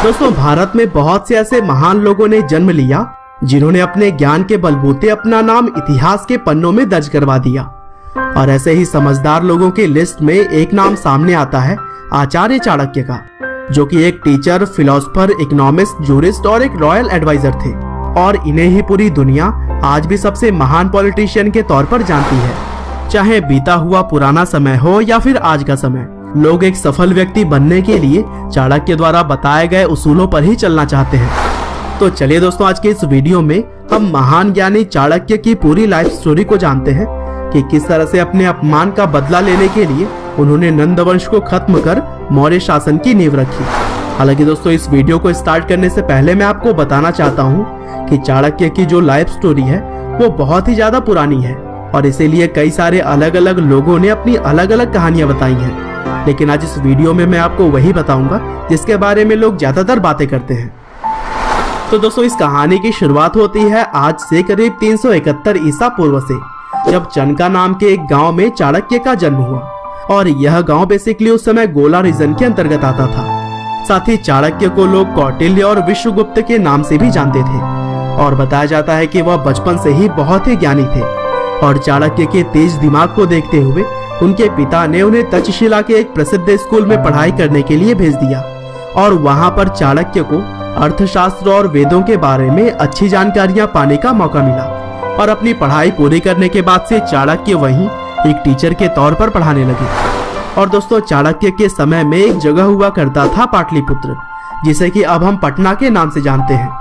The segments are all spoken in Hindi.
दोस्तों, भारत में बहुत से ऐसे महान लोगों ने जन्म लिया जिन्होंने अपने ज्ञान के बलबूते अपना नाम इतिहास के पन्नों में दर्ज करवा दिया। और ऐसे ही समझदार लोगों की लिस्ट में एक नाम सामने आता है आचार्य चाणक्य का, जो कि एक टीचर, फिलोसोफर, इकोनॉमिस्ट, जूरिस्ट और एक रॉयल एडवाइजर थे। और इन्हें ही पूरी दुनिया आज भी सबसे महान पॉलिटिशियन के तौर पर जानती है। चाहे बीता हुआ पुराना समय हो या फिर आज का समय, लोग एक सफल व्यक्ति बनने के लिए चाणक्य द्वारा बताए गए उसूलों पर ही चलना चाहते हैं। तो चलिए दोस्तों, आज के इस वीडियो में हम महान ज्ञानी चाणक्य की पूरी लाइफ स्टोरी को जानते हैं कि किस तरह से अपने अपमान का बदला लेने के लिए उन्होंने नंद वंश को खत्म कर मौर्य शासन की नींव रखी। हालांकि दोस्तों, इस वीडियो को स्टार्ट करने से पहले मैं आपको बताना चाहता हूँ कि चाणक्य की जो लाइफ स्टोरी है वो बहुत ही ज्यादा पुरानी है और इसीलिए कई सारे अलग अलग लोगों ने अपनी अलग अलग कहानियां बताई हैं। लेकिन आज इस वीडियो में मैं आपको वही बताऊंगा जिसके बारे में लोग ज्यादातर बातें करते हैं। तो दोस्तों, इस कहानी की शुरुआत होती है आज से करीब 371 ईसा पूर्व से, जब चनका नाम के एक गांव में चाणक्य का जन्म हुआ। और यह गांव बेसिकली उस समय गोला रीजन के अंतर्गत आता था। साथ ही चाणक्य को लोग कौटिल्य और विश्वगुप्त के नाम से भी जानते थे और बताया जाता है कि वह बचपन से ही बहुत ही ज्ञानी थे। और चाणक्य के तेज दिमाग को देखते हुए उनके पिता ने उन्हें तक्षशिला के एक प्रसिद्ध स्कूल में पढ़ाई करने के लिए भेज दिया। और वहां पर चाणक्य को अर्थशास्त्र और वेदों के बारे में अच्छी जानकारियां पाने का मौका मिला। और अपनी पढ़ाई पूरी करने के बाद से चाणक्य वहीं एक टीचर के तौर पर पढ़ाने लगे। और दोस्तों, चाणक्य के समय में एक जगह हुआ करता था पाटलिपुत्र, जिसे कि अब हम पटना के नाम से जानते हैं।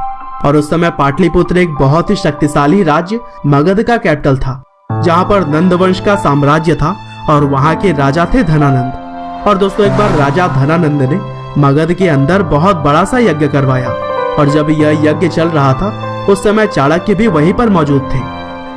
और उस समय पाटलिपुत्र एक बहुत ही शक्तिशाली राज्य मगध का कैपिटल था, जहाँ पर नंद वंश का साम्राज्य था और वहाँ के राजा थे धनानंद। और दोस्तों, एक बार राजा धनानंद ने मगध के अंदर बहुत बड़ा सा यज्ञ करवाया। और जब यह यज्ञ चल रहा था उस समय चाणक्य भी वहीं पर मौजूद थे।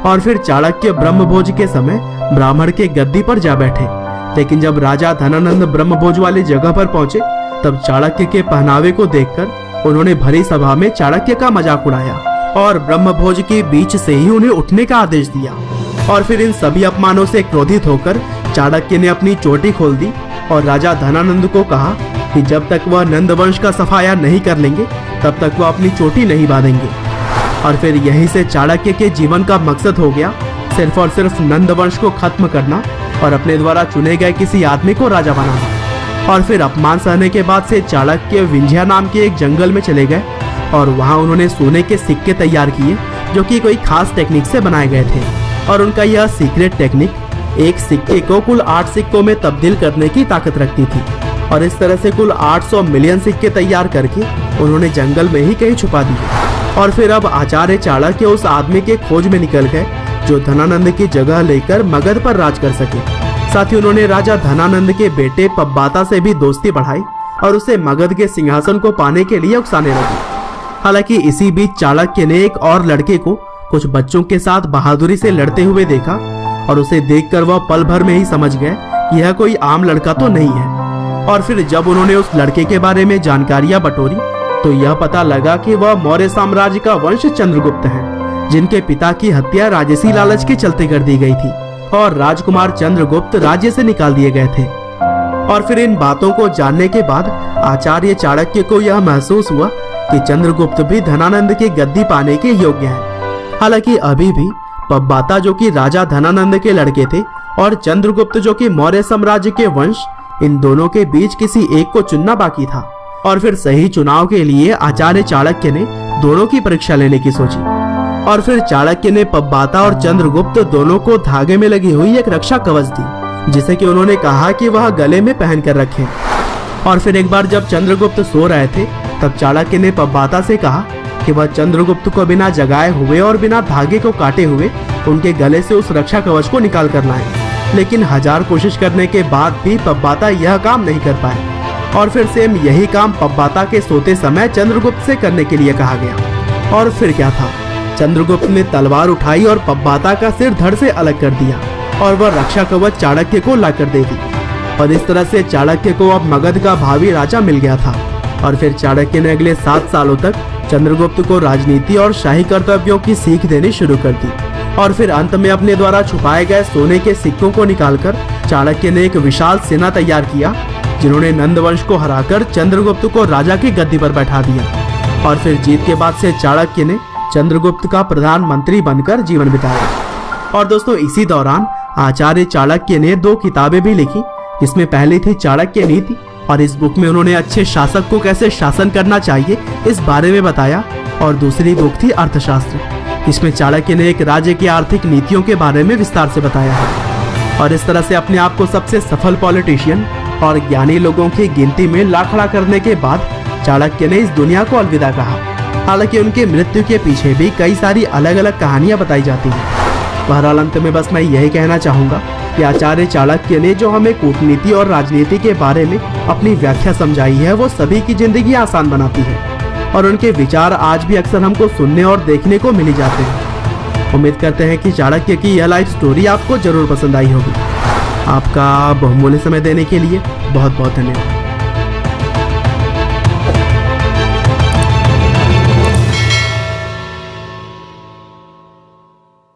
और फिर चाणक्य ब्रह्मभोज के समय ब्राह्मण के गद्दी पर जा बैठे। लेकिन जब राजा धनानंद ब्रह्मभोज वाली जगह पर पहुंचे तब चाणक्य के पहनावे को देखकर उन्होंने भरी सभा में चाणक्य का मजाक उड़ाया और ब्रह्मभोज के बीच से ही उन्हें उठने का आदेश दिया। और फिर इन सभी अपमानों से क्रोधित होकर चाणक्य ने अपनी चोटी खोल दी और राजा धनानंद को कहा कि जब तक वह नंद वंश का सफाया नहीं कर लेंगे तब तक वह अपनी चोटी नहीं बांधेंगे। और फिर यहीं से चाणक्य के जीवन का मकसद हो गया सिर्फ और सिर्फ नंद वंश को खत्म करना और अपने द्वारा चुने गए किसी आदमी को राजा बनाना। और फिर अपमान सहने के बाद से चाणक्य विंध्या नाम के एक जंगल में चले गए और वहां उन्होंने सोने के सिक्के तैयार किए, जो कि कोई खास टेक्निक से बनाए गए थे। और उनका यह सीक्रेट टेक्निक एक सिक्के को कुल 8 सिक्कों में तब्दील करने की ताकत रखती थी। और इस तरह से कुल 800 मिलियन सिक्के तैयार करके उन्होंने जंगल में ही कहीं छुपा दिए। और फिर अब आचार्य चाणक्य उस आदमी के खोज में निकल गए जो धनानंद की जगह लेकर मगध पर राज कर सके। साथ ही उन्होंने राजा धनानंद के बेटे पब्बाता से भी दोस्ती बढ़ाई और उसे मगध के सिंहासन को पाने के लिए उकसाने लगे। हालांकि इसी बीच चाणक्य ने एक और लड़के को कुछ बच्चों के साथ बहादुरी से लड़ते हुए देखा और उसे देखकर वह पल भर में ही समझ गए कि यह कोई आम लड़का तो नहीं है। और फिर जब उन्होंने उस लड़के के बारे में जानकारियां बटोरी तो यह पता लगा कि वह मौर्य साम्राज्य का वंश चंद्रगुप्त है, जिनके पिता की हत्या राजसी लालच के चलते कर दी गई थी और राजकुमार चंद्रगुप्त राज्य से निकाल दिए गए थे। और फिर इन बातों को जानने के बाद आचार्य चाणक्य को यह महसूस हुआ कि चंद्रगुप्त भी धनानंद की गद्दी पाने के योग्य है। हालांकि अभी भी पब्बाता, जो कि राजा धनानंद के लड़के थे, और चंद्रगुप्त, जो कि मौर्य साम्राज्य के वंश, इन दोनों के बीच किसी एक को चुनना बाकी था। और फिर सही चुनाव के लिए आचार्य चाणक्य ने दोनों की परीक्षा लेने की सोची। और फिर चाणक्य ने पब्बाता और चंद्रगुप्त दोनों को धागे में लगी हुई एक रक्षा कवच दी, जिसे कि उन्होंने कहा कि वह गले में पहन कर रखें। और फिर एक बार जब चंद्रगुप्त सो रहे थे तब चाणक्य ने पब्बाता से कहा कि वह चंद्रगुप्त को बिना जगाए हुए और बिना धागे को काटे हुए उनके गले से उस रक्षा कवच को निकाल कर लाए। लेकिन 1000 कोशिश करने के बाद भी पब्बाता यह काम नहीं कर पाए। और फिर सेम यही काम पब्बाता के सोते समय चंद्रगुप्त से करने के लिए कहा गया। और फिर क्या था, चंद्रगुप्त ने तलवार उठाई और पब्बाता का सिर धड़ से अलग कर दिया और वह रक्षा कवच चाणक्य को लाकर दे दी। और इस तरह से चाणक्य को अब मगध का भावी राजा मिल गया था। और फिर चाणक्य ने अगले 7 सालों तक चंद्रगुप्त को राजनीति और शाही कर्तव्यों की सीख देनी शुरू कर दी। और फिर अंत में अपने द्वारा छुपाए गए सोने के सिक्कों को निकालकर चाणक्य ने एक विशाल सेना तैयार किया, जिन्होंने नंद वंश को हराकर चंद्रगुप्त को राजा की गद्दी पर बैठा दिया। और फिर जीत के बाद से चाणक्य ने चंद्रगुप्त का प्रधानमंत्री बनकर जीवन बिताया। और दोस्तों इसी दौरान आचार्य चाणक्य ने 2 किताबें भी लिखी, जिसमें पहली थी चाणक्य नीति, और इस बुक में उन्होंने अच्छे शासक को कैसे शासन करना चाहिए इस बारे में बताया। और दूसरी बुक थी अर्थशास्त्र, जिसमें चाणक्य ने एक राज्य की आर्थिक नीतियों के बारे में विस्तार से बताया है। और इस तरह से अपने आप को सबसे सफल पॉलिटिशियन और ज्ञानी लोगों की गिनती में ला खड़ा करने के बाद चाणक्य ने इस दुनिया को अलविदा कहा। हालांकि उनके मृत्यु के पीछे भी कई सारी अलग अलग कहानियां बताई जाती हैं। बहरहाल अंत में बस मैं यही कहना चाहूंगा कि आचार्य चाणक्य ने जो हमें कूटनीति और राजनीति के बारे में अपनी व्याख्या समझाई है, वो सभी की जिंदगी आसान बनाती है। और उनके विचार आज भी अक्सर हमको सुनने और देखने को मिल जाते हैं। उम्मीद करते हैं कि चाणक्य की यह लाइफ स्टोरी आपको जरूर पसंद आई होगी। आपका बहुमूल्य समय देने के लिए बहुत बहुत धन्यवाद।